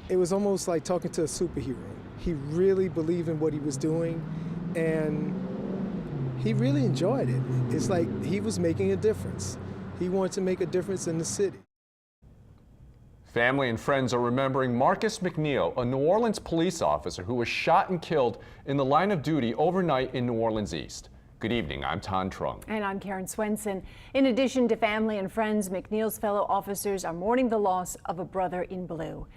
It was almost like talking to a superhero. He really believed in what he was doing, and he really enjoyed it. It's like he was making a difference. He wanted to make a difference in the city. Family and friends are remembering Marcus McNeil, a New Orleans police officer who was shot and killed in the line of duty overnight in New Orleans East. Good evening, I'm Tan Trung. And I'm Karen Swenson. In addition to family and friends, McNeil's fellow officers are mourning the loss of a brother in blue.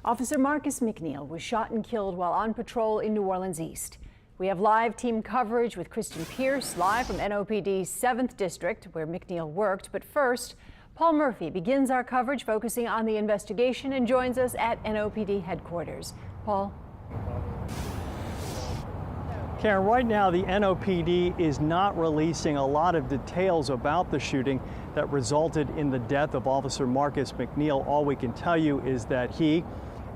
Officer Marcus McNeil was shot and killed while on patrol in New Orleans East. We have live team coverage with Kristen Pierce, live from NOPD's 7th District, where McNeil worked. But first, Paul Murphy begins our coverage focusing on the investigation and joins us at NOPD headquarters. Paul. Karen, right now the NOPD is not releasing a lot of details about the shooting that resulted in the death of Officer Marcus McNeil. All we can tell you is that he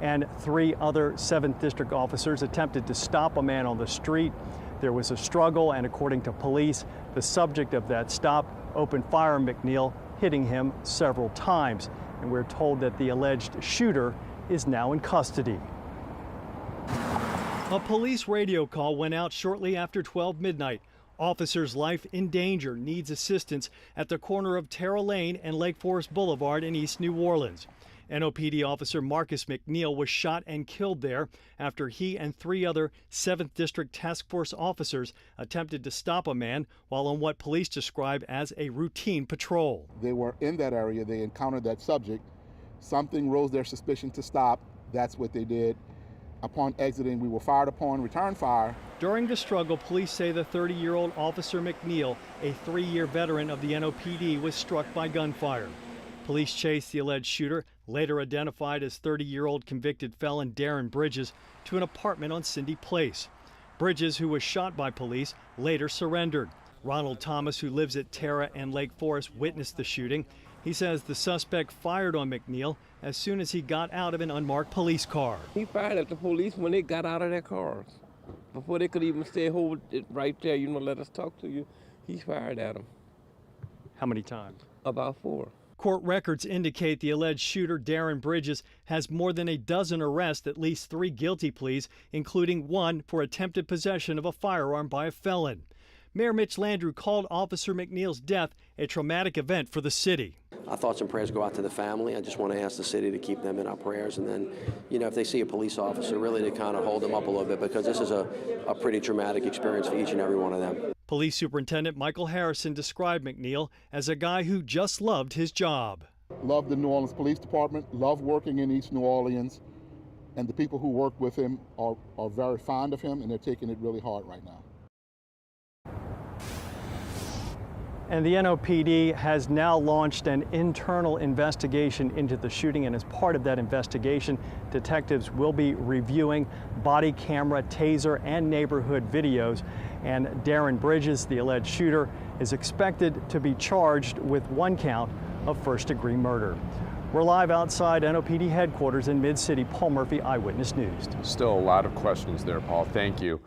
and 3 other 7th District officers attempted to stop a man on the street. There was a struggle, and according to police, the subject of that stop opened fire on McNeil, hitting him several times. And we're told that the alleged shooter is now in custody. A police radio call went out shortly after 12 midnight. Officer's life in danger, needs assistance at the corner of Terra Lane and Lake Forest Boulevard in East New Orleans. NOPD officer Marcus McNeil was shot and killed there after he and 3 other 7th District Task Force officers attempted to stop a man while on what police describe as a routine patrol. They were in that area, they encountered that subject. Something rose their suspicion to stop. That's what they did. Upon exiting, we were fired upon, returned fire. During the struggle, police say the 30-year-old Officer McNeil, a 3-year veteran of the NOPD, was struck by gunfire. Police chased the alleged shooter, later identified as 30-year-old convicted felon Darren Bridges, to an apartment on Cindy Place. Bridges, who was shot by police, later surrendered. Ronald Thomas, who lives at Terra and Lake Forest, witnessed the shooting. He says the suspect fired on McNeil as soon as he got out of an unmarked police car. He fired at the police when they got out of their cars. Before they could even say, hold it right there, let us talk to you, he fired at them. How many times? About 4. Court records indicate the alleged shooter, Darren Bridges, has more than a dozen arrests, at least 3 guilty pleas, including 1 for attempted possession of a firearm by a felon. Mayor Mitch Landrieu called Officer McNeil's death a traumatic event for the city. Our thoughts and prayers go out to the family. I just want to ask the city to keep them in our prayers, and then, if they see a police officer, really to kind of hold them up a little bit, because this is a pretty traumatic experience for each and every one of them. Police Superintendent Michael Harrison described McNeil as a guy who just loved his job. Loved the New Orleans Police Department, loved working in East New Orleans, and the people who work with him are very fond of him, and they're taking it really hard right now. And the NOPD has now launched an internal investigation into the shooting, and as part of that investigation, detectives will be reviewing body camera, taser, and neighborhood videos. And Darren Bridges, the alleged shooter, is expected to be charged with 1 count of first-degree murder. We're live outside NOPD headquarters in Mid-City. Paul Murphy, Eyewitness News. Still a lot of questions there, Paul. Thank you.